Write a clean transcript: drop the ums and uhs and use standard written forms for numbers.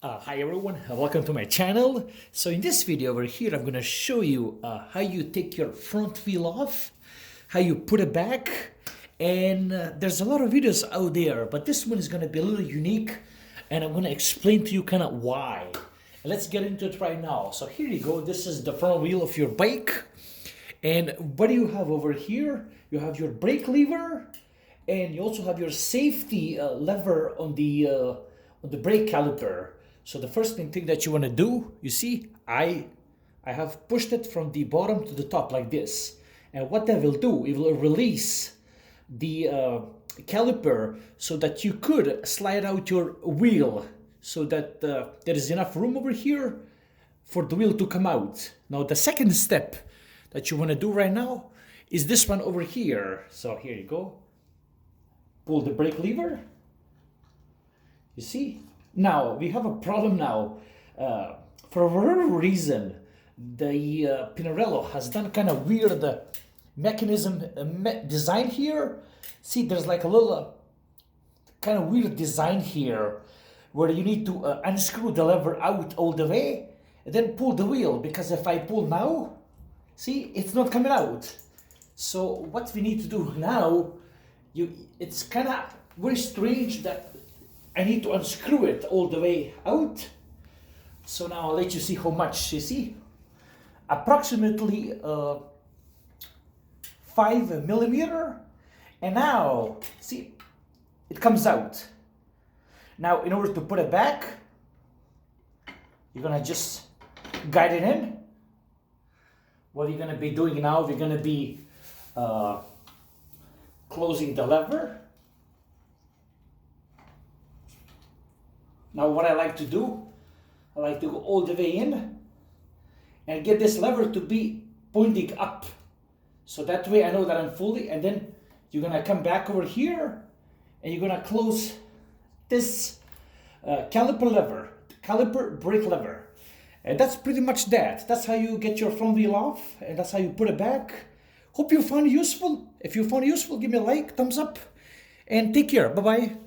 Hi everyone, welcome to my channel. So in this video over here, I'm going to show you how you take your front wheel off, how you put it back, and there's a lot of videos out there, but this one is going to be a little unique, and I'm going to explain to you kind of why. And let's get into it right now. So here you go, this is the front wheel of your bike, and what do you have over here? You have your brake lever, and you also have your safety lever on the brake caliper. So the first thing that you want to do, you see, I have pushed it from the bottom to the top like this. And what that will do, it will release the caliper so that you could slide out your wheel so that there is enough room over here for the wheel to come out. Now the second step that you want to do right now is this one over here. So here you go. Pull the brake lever. You see? Now, we have a problem now. For whatever reason, the Pinarello has done kind of weird mechanism design here. See, there's like a little kind of weird design here where you need to unscrew the lever out all the way and then pull the wheel, because if I pull now, see, it's not coming out. So what we need to do now, it's kind of very strange that I need to unscrew it all the way out. So now I'll let you see how much. You see, approximately 5 millimeter. And now, see, it comes out. Now, in order to put it back, you're gonna just guide it in. What you're gonna be doing now, we're gonna be closing the lever. Now what I like to do, I like to go all the way in and get this lever to be pointing up. So that way I know that I'm fully, and then you're gonna come back over here and you're gonna close this caliper brake lever. And that's pretty much that. That's how you get your front wheel off, and that's how you put it back. Hope you found it useful. If you found it useful, give me a like, thumbs up, and take care. Bye-bye.